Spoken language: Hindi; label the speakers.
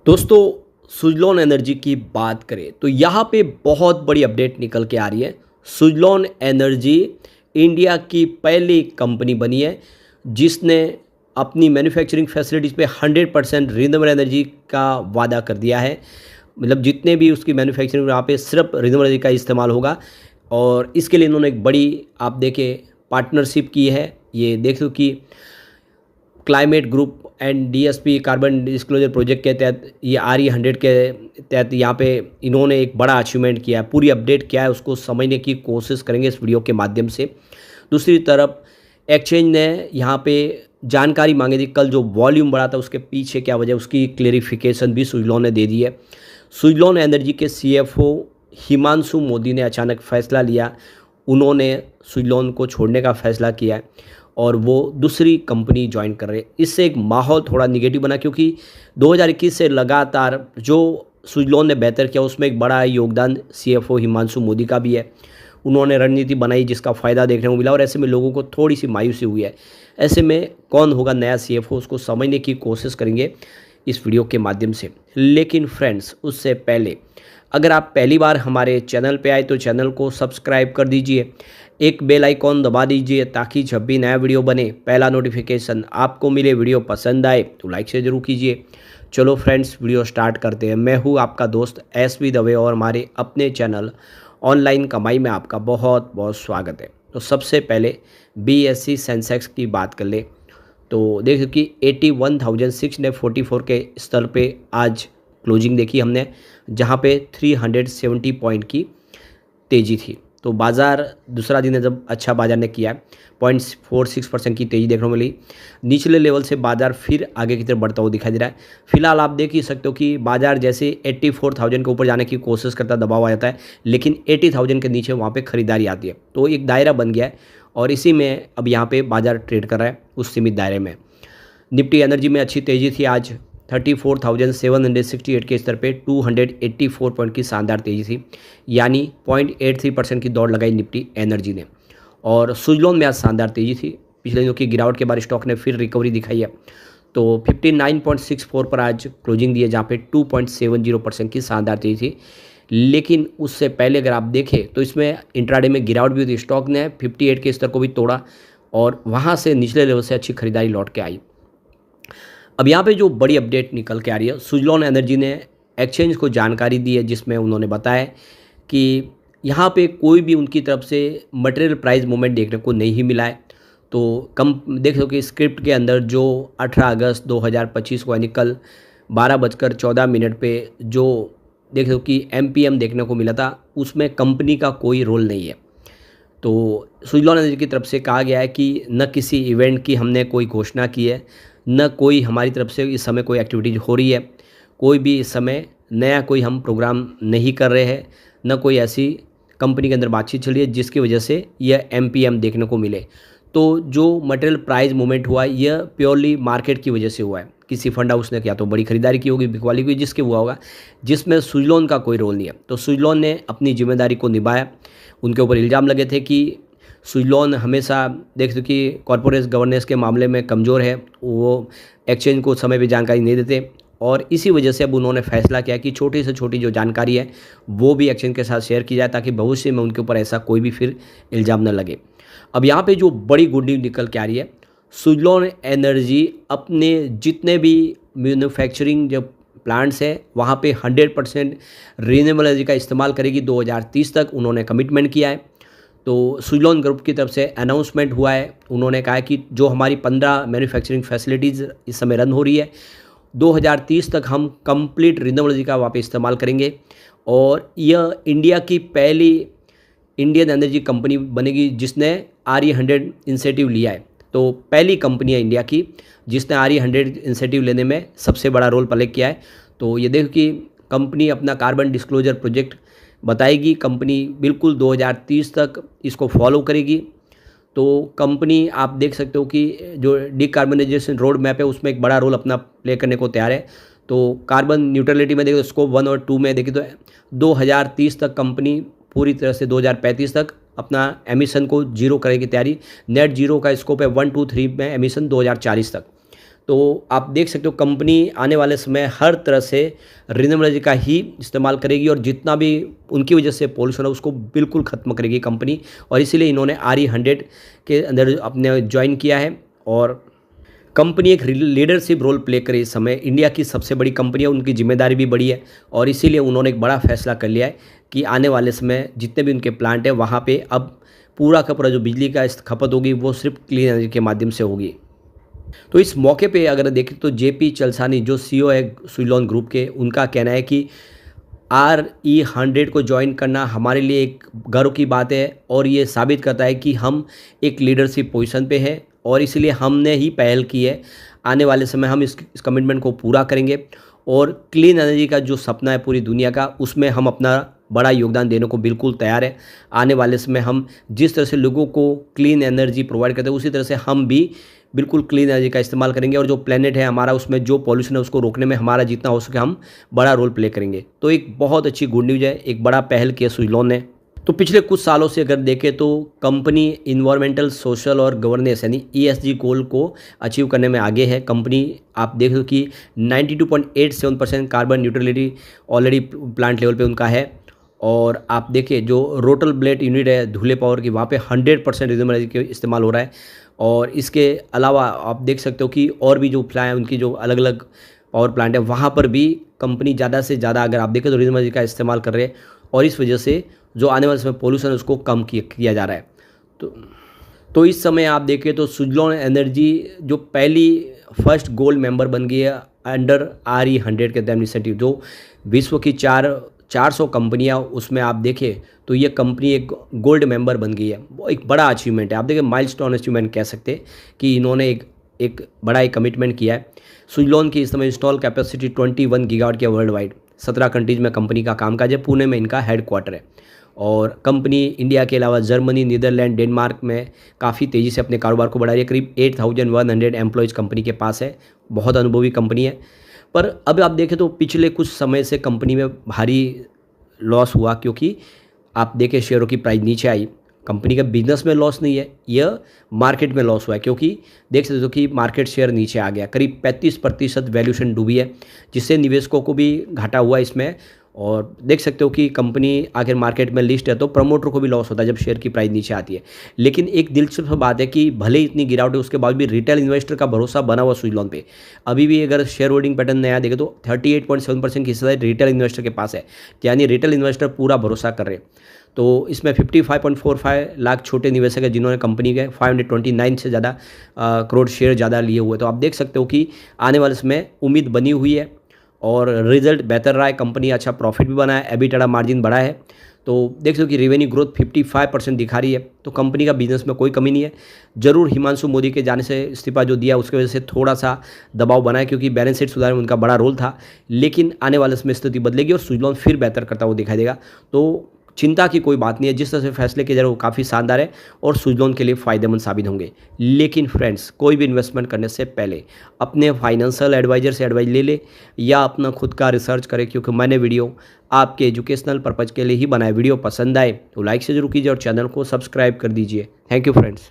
Speaker 1: दोस्तों, सुज़लॉन एनर्जी की बात करें तो यहाँ पे बहुत बड़ी अपडेट निकल के आ रही है। सुज़लॉन एनर्जी इंडिया की पहली कंपनी बनी है जिसने अपनी मैन्युफैक्चरिंग फैसिलिटीज़ पे 100% रिन्यूएबल एनर्जी का वादा कर दिया है। मतलब जितने भी उसकी मैन्युफैक्चरिंग वहाँ पे सिर्फ रिन्यूएबल एनर्जी का इस्तेमाल होगा और इसके लिए इन्होंने एक बड़ी आप देखें पार्टनरशिप की है। ये देख लो कि climate group and DSP carbon disclosure project के तहत ये RE100 के तहत यहाँ पे इन्होंने एक बड़ा अचीवमेंट किया है। पूरी अपडेट क्या है उसको समझने की कोशिश करेंगे इस वीडियो के माध्यम से। दूसरी तरफ एक्सचेंज ने यहाँ पे जानकारी मांगी थी, कल जो वॉल्यूम बढ़ा था उसके पीछे क्या वजह, उसकी क्लेरिफिकेशन भी सुज़लॉन ने दे दी है। सुज़लॉन एनर्जी के CFO हिमांशु मोदी ने अचानक फैसला लिया, उन्होंने सुज़लॉन को छोड़ने का फैसला किया है और वो दूसरी कंपनी ज्वाइन कर रहे हैं। इससे एक माहौल थोड़ा निगेटिव बना क्योंकि 2021 से लगातार जो सुज़लॉन ने बेहतर किया उसमें एक बड़ा योगदान CFO हिमांशु मोदी का भी है। उन्होंने रणनीति बनाई जिसका फ़ायदा देखने को मिला और ऐसे में लोगों को थोड़ी सी मायूसी हुई है। ऐसे में कौन होगा नया CFO उसको समझने की कोशिश करेंगे इस वीडियो के माध्यम से। लेकिन फ्रेंड्स, उससे पहले अगर आप पहली बार हमारे चैनल पे आए तो चैनल को सब्सक्राइब कर दीजिए, एक बेल आइकॉन दबा दीजिए ताकि जब भी नया वीडियो बने पहला नोटिफिकेशन आपको मिले। वीडियो पसंद आए तो लाइक से ज़रूर कीजिए। चलो फ्रेंड्स, वीडियो स्टार्ट करते हैं। मैं हूँ आपका दोस्त SV दवे और हमारे अपने चैनल ऑनलाइन कमाई में आपका बहुत बहुत स्वागत है। तो सबसे पहले BSE सेंसेक्स की बात कर ले तो देखो कि 81,644 के स्तर पे आज क्लोजिंग देखी हमने, जहाँ पे 370 पॉइंट की तेज़ी थी। तो बाज़ार दूसरा दिन है जब अच्छा बाज़ार ने किया है, 0.46% की तेज़ी देखने को मिली। निचले लेवल से बाज़ार फिर आगे की तरफ बढ़ता हुआ दिखाई दे रहा है। फिलहाल आप देख ही सकते हो कि बाज़ार जैसे 84,000 के ऊपर जाने की कोशिश करता दबाव आ जाता है, लेकिन 80,000 के नीचे वहाँ पे ख़रीदारी आती है। तो एक दायरा बन गया है और इसी में अब यहाँ पे बाज़ार ट्रेड कर रहा है उस सीमित दायरे में। निफ्टी एनर्जी में अच्छी तेज़ी थी आज, 34,768 के स्तर पे 284 पॉइंट की शानदार तेज़ी थी, यानी 0.83% की दौड़ लगाई निफ्टी एनर्जी ने। और सुज़लॉन में आज शानदार तेज़ी थी, पिछले दिनों की गिरावट के बाद स्टॉक ने फिर रिकवरी दिखाई है। तो 59.64 पर आज क्लोजिंग दी है, जहाँ पे 2.70% की शानदार तेज़ी थी। लेकिन उससे पहले अगर आप देखें तो इसमें इंट्राडे में गिरावट भी हुई थी। स्टॉक ने 58 के स्तर को भी तोड़ा और वहाँ से निचले लेवल से अच्छी खरीदारी लौट के आई। अब यहाँ पे जो बड़ी अपडेट निकल के आ रही है, सुज़लॉन एनर्जी ने एक्सचेंज को जानकारी दी है जिसमें उन्होंने बताया कि यहाँ पे कोई भी उनकी तरफ से मटेरियल प्राइस मूवमेंट देखने को नहीं मिला है। तो कम देख लो कि स्क्रिप्ट के अंदर जो 18 अगस्त 2025 को यानी कल 12:14 पे जो देख लो कि MPM देखने को मिला था, उसमें कंपनी का कोई रोल नहीं है। तो सुज़लॉन एनर्जी की तरफ से कहा गया है कि न किसी इवेंट की हमने कोई घोषणा की है, न कोई हमारी तरफ से इस समय कोई एक्टिविटीज हो रही है, कोई भी इस समय नया कोई हम प्रोग्राम नहीं कर रहे हैं, न कोई ऐसी कंपनी के अंदर बातचीत चल रही है जिसकी वजह से यह MPM देखने को मिले। तो जो मटेरियल प्राइस मूवमेंट हुआ है यह प्योरली मार्केट की वजह से हुआ है। किसी फंड हाउस ने या तो बड़ी खरीदारी की होगी, बिकवाली की, जिसके हुआ होगा, जिसमें सुज़लॉन का कोई रोल नहीं है। तो सुज़लॉन ने अपनी जिम्मेदारी को निभाया। उनके ऊपर इल्ज़ाम लगे थे कि सुज़लॉन हमेशा देख कि कॉर्पोरेट गवर्नेंस के मामले में कमज़ोर है, वो एक्सचेंज को समय पे जानकारी नहीं देते और इसी वजह से अब उन्होंने फैसला किया कि छोटी से छोटी जो जानकारी है वो भी एक्सचेंज के साथ शेयर की जाए ताकि भविष्य में उनके ऊपर ऐसा कोई भी फिर इल्ज़ाम न लगे। अब यहाँ पे जो बड़ी गुड न्यूज़ निकल के आ रही है, सुज़लॉन एनर्जी अपने जितने भी मैन्युफैक्चरिंग जो प्लांट्स है वहाँ पे 100% रिन्यूएबल एनर्जी का इस्तेमाल करेगी 2030 तक, उन्होंने कमिटमेंट किया है। तो सुज़लॉन ग्रुप की तरफ से अनाउंसमेंट हुआ है, उन्होंने कहा कि जो हमारी 15 मैन्युफैक्चरिंग फैसिलिटीज़ इस समय रन हो रही है, 2030 तक हम कंप्लीट रिन्यूएबल एनर्जी का वहाँ पे इस्तेमाल करेंगे और यह इंडिया की पहली इंडियन एनर्जी कंपनी बनेगी जिसने RE100 इनिशिएटिव लिया है। तो पहली कंपनी है इंडिया की जिसने RE100 इनिशिएटिव लेने में सबसे बड़ा रोल प्ले किया है। तो ये देखो कि कंपनी अपना कार्बन डिस्क्लोजर प्रोजेक्ट बताएगी, कंपनी बिल्कुल 2030 तक इसको फॉलो करेगी। तो कंपनी आप देख सकते हो कि जो डिकार्बनाइजेशन रोड मैप है उसमें एक बड़ा रोल अपना प्ले करने को तैयार है। तो कार्बन न्यूट्रलिटी में देखो, स्कोप 1 और 2 में देखिए तो 2030 तक कंपनी पूरी तरह से 2035 तक अपना एमिशन को जीरो करने की तैयारी। नेट जीरो का स्कोप है 1, 2, 3 में एमिशन 2040 तक। तो आप देख सकते हो कंपनी आने वाले समय हर तरह से रिन्यूएबल एनर्जी का ही इस्तेमाल करेगी और जितना भी उनकी वजह से पॉल्यूशन है उसको बिल्कुल ख़त्म करेगी कंपनी। और इसीलिए इन्होंने RE100 के अंदर अपने ज्वाइन किया है और कंपनी एक लीडरशिप रोल प्ले करे इस समय। इंडिया की सबसे बड़ी कंपनी है, उनकी जिम्मेदारी भी बड़ी है और इसीलिए उन्होंने एक बड़ा फैसला कर लिया है कि आने वाले समय जितने भी उनके प्लांट है वहाँ पे अब पूरा का पूरा जो बिजली का खपत होगी वो सिर्फ क्लीन एनर्जी के माध्यम से होगी। तो इस मौके पे अगर देखें तो JP चलसानी जो CEO है सुजलॉन ग्रुप के, उनका कहना है कि RE100 को ज्वाइन करना हमारे लिए एक गर्व की बात है और ये साबित करता है कि हम एक लीडरशिप पोजीशन पे हैं और इसलिए हमने ही पहल की है। आने वाले समय हम इस कमिटमेंट को पूरा करेंगे और क्लीन एनर्जी का जो सपना है पूरी दुनिया का, उसमें हम अपना बड़ा योगदान देने को बिल्कुल तैयार है। आने वाले समय हम जिस तरह से लोगों को क्लीन एनर्जी प्रोवाइड करते हैं उसी तरह से हम भी बिल्कुल क्लीन एनर्जी का इस्तेमाल करेंगे और जो प्लेनेट है हमारा उसमें जो पॉल्यूशन है उसको रोकने में हमारा जितना हो सके हम बड़ा रोल प्ले करेंगे। तो एक बहुत अच्छी गुड न्यूज़ है, एक बड़ा पहल किया सुजलॉन ने। तो पिछले कुछ सालों से अगर देखें तो कंपनी इन्वायरमेंटल, सोशल और गवर्नेंस यानी ESG गोल को अचीव करने में आगे है। कंपनी आप देख लो कि 92.87% carbon neutrality already plant level पे उनका है और आप देखिए जो रोटल ब्लेड यूनिट है धुले पावर की, वहाँ पे 100% रिन्यूएबल एनर्जी का इस्तेमाल हो रहा है। और इसके अलावा आप देख सकते हो कि और भी जो प्लांट है उनकी जो अलग अलग पावर प्लांट है वहाँ पर भी कंपनी ज़्यादा से ज़्यादा अगर आप देखें तो रिन्यूएबल एनर्जी का इस्तेमाल कर रहे हैं और इस वजह से जो आने वाले समय पॉल्यूशन है उसको कम किया जा रहा है। तो इस समय आप देखें तो सुजलॉन एनर्जी जो पहली फर्स्ट गोल्ड मेंबर बन गई है अंडर RE100 के इनिशिएटिव, जो विश्व की 400 कंपनियां उसमें आप देखें तो ये कंपनी एक गोल्ड मेंबर बन गई है। वो एक बड़ा अचीवमेंट है, आप देखिए माइलस्टोन अचीवमेंट कह सकते हैं कि इन्होंने एक बड़ा एक कमिटमेंट किया है। सुजलॉन की इस समय इंस्टॉल कैपेसिटी 21 गीगावाट की वर्ल्ड वाइड 17 कंट्रीज में कंपनी का कामकाज है। पुणे में इनका हेडक्वार्टर है और कंपनी इंडिया के अलावा जर्मनी, नीदरलैंड, डेनमार्क में काफ़ी तेज़ी से अपने कारोबार को बढ़ा रही है। करीब 8100 एम्प्लॉयज़ कंपनी के पास है, बहुत अनुभवी कंपनी है। पर अब आप देखें तो पिछले कुछ समय से कंपनी में भारी लॉस हुआ क्योंकि आप देखें शेयरों की प्राइस नीचे आई। कंपनी का बिजनेस में लॉस नहीं है, यह मार्केट में लॉस हुआ है क्योंकि देख सकते हो कि मार्केट शेयर नीचे आ गया, करीब 35% वैल्यूएशन डूबी है जिससे निवेशकों को भी घाटा हुआ इसमें। और देख सकते हो कि कंपनी आखिर मार्केट में लिस्ट है तो प्रमोटर को भी लॉस होता है जब शेयर की प्राइस नीचे आती है। लेकिन एक दिलचस्प बात है कि भले ही इतनी गिरावट है उसके बाद भी रिटेल इन्वेस्टर का भरोसा बना हुआ सुजलॉन पे। अभी भी अगर शेयर होल्डिंग पैटर्न नया देखे तो 38.7% की हिस्सेदारी रिटेल इन्वेस्टर के पास है, यानी रिटेल इन्वेस्टर पूरा भरोसा कर रहे हैं। तो इसमें 55.45 लाख छोटे निवेशक है जिन्होंने कंपनी के 529 से ज़्यादा करोड़ शेयर ज़्यादा लिए हुए। तो आप देख सकते हो कि आने वाले समय उम्मीद बनी हुई है और रिजल्ट बेहतर रहा है, कंपनी अच्छा प्रॉफिट भी बना है, एबिटा मार्जिन बढ़ा है। तो देख सकते हो कि रेवेन्यू ग्रोथ 55% दिखा रही है। तो कंपनी का बिजनेस में कोई कमी नहीं है। जरूर हिमांशु मोदी के जाने से इस्तीफा जो दिया उसकी वजह से थोड़ा सा दबाव बना है क्योंकि बैलेंस शीट सुधारने में उनका बड़ा रोल था, लेकिन आने वाले समय स्थिति बदलेगी और सुजलॉन फिर बेहतर करता हुआ दिखाई देगा। तो चिंता की कोई बात नहीं है, जिस तरह से फैसले किए जा रहे हैं वो काफ़ी शानदार है और सुजलॉन के लिए फ़ायदेमंद साबित होंगे। लेकिन फ्रेंड्स, कोई भी इन्वेस्टमेंट करने से पहले अपने फाइनेंशियल एडवाइजर से एडवाइस ले ले या अपना खुद का रिसर्च करें क्योंकि मैंने वीडियो आपके एजुकेशनल पर्पज़ के लिए ही बनाया। वीडियो पसंद आए तो लाइक से जरूर कीजिए और चैनल को सब्सक्राइब कर दीजिए। Thank you friends.